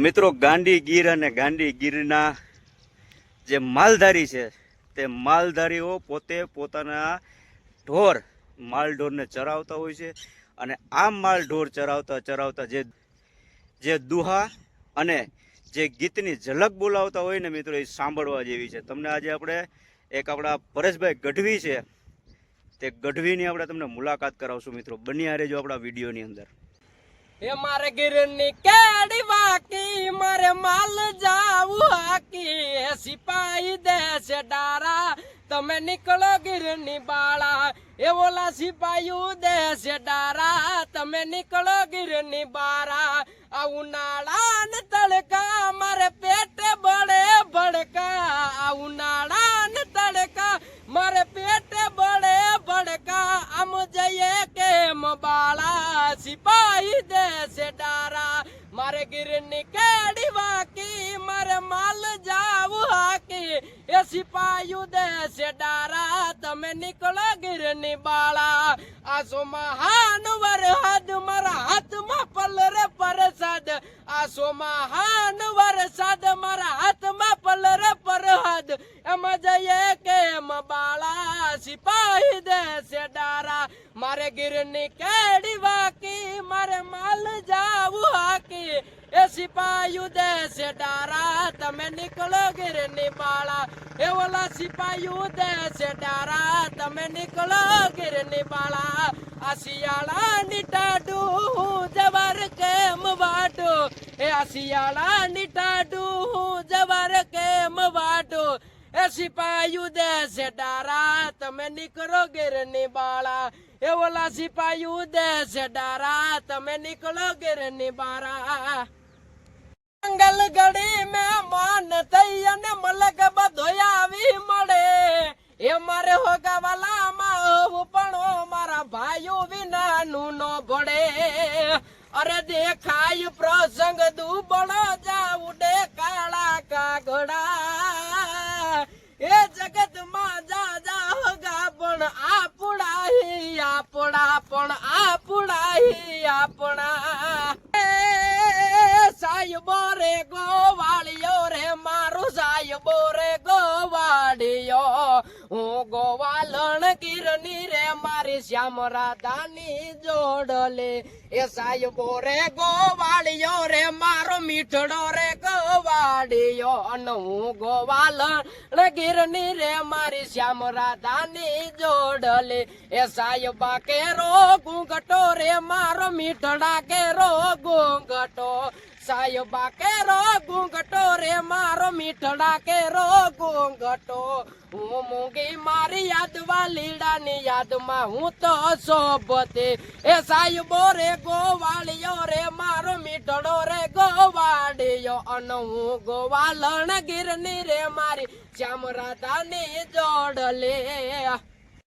મિત્રો ગાંડી ગીર અને ગાંડી ગીરના જે માલધારી છે તે માલધારીઓ પોતે પોતાના માલઢોરને ચરાવતા હોય છે અને આ માલઢોર ચરાવતા જે દુહા અને જે ગીતની ઝલક બોલાવતા હોય ને મિત્રો, એ સાંભળવા જેવી છે. તમને આજે આપણે એક આપણા પરેશભાઈ ગઢવી છે, તે ગઢવીની આપણે તમને મુલાકાત કરાવશું. મિત્રો બન્યા રહેજો આપણા વિડીયોની અંદર. એ મારે ગીરની કેડી વાકી, મારે માલ જાવું હાકી, સિપાહી દેશે ડારા, તમે નીકળો ગીરની બાળા. એ ઓલા સિપાહી દેશે ડારા, તમે નીકળો ગીરની બારા. આ ઉનાળા ને તડકા મારે પેટે બળે ભડકા, આ ઉનાળા ને તડકા મારે પેટે બળે ભડકા. આમ જઈએ કેમ બાળા, સિપાહી દેશે ડારા. મારે ગીરની કેડી વાકી, મારે માલ જાવું હાકી, એ સિપાહી દેશે ડારા, તમે નીકળો ગીરની બાળા. આસો મહાન વરહદ મારા હાથમાં પલરે પરસાદ, આસો મહાન વરસાદ મારા હાથમાં પલરે પરહદ. એમ જઈએ કેમ બાળા, સિપાહી દેશે ડારા. મારે ગીરની કેડી વાકી, મારે માલ જાવું હાકી, એ સિપાહી દેશે ડારા, તમે નીકળો ગીરની બાળા. એ ઓલા સિપાહી દેશે ડારા, તમે નીકળો ગીરની બાળા. આ શિયાળાની ટાઢું જવાર કેમ વાટો, એ આ શિયાળાની ટાઢું જવાર કેમ વાટો, એ સિપાહી દેશે ડારા, તમે નીકળો ગીરની બાળા. એ ઓલા સિપાહી દેશે ડારા, તમે નીકળો ગીરની બાળા. જંગલ ગડી મેં માન થઈ અને મલક બધો આવી મળે, એ મારે હોગાવાલામાં હોવું પણ મારા ભાઈઓ વિનાનું ન ભળે. અરે દેખાય પ્રસંગ દુબળો જાઉં ડે કાળા કાગડા, એ જગતમાં જા હોગા પણ આપણા. સાહેબો રે ગોવાળિયો રે, મારું સાહેબો રે ગોવાળિયો, હું ગોવાલણ ગીરની રે, મારી શ્યામ રાધાની જોડલે. એ સાહેબો રે ગોવાળિયો રે, મારો મીઠડો રે ગોવાળિયો, અને હું ગોવાલણ ગીરની રે, મારી શ્યામ રાધાની જોડલે. એ સાહેબા કેરો ઘૂંઘટો રે, મારો મીઠડા કેરો ઘૂંઘટો, સાહેબા કેરો ઘૂંઘટો રે, મારો મીઠડા કેરો ઘૂંઘટો. હું મૂંગી મારી યાદવા લીડાની યાદમાં હું તો સોબતે. એ સાહેબો રે ગોવાળિયો રે, મારો મીઠડો રે ગોવાળિયો, અને હું ગોવાલણ ગીરની રે, મારી શ્યામ રાધાની જોડલે.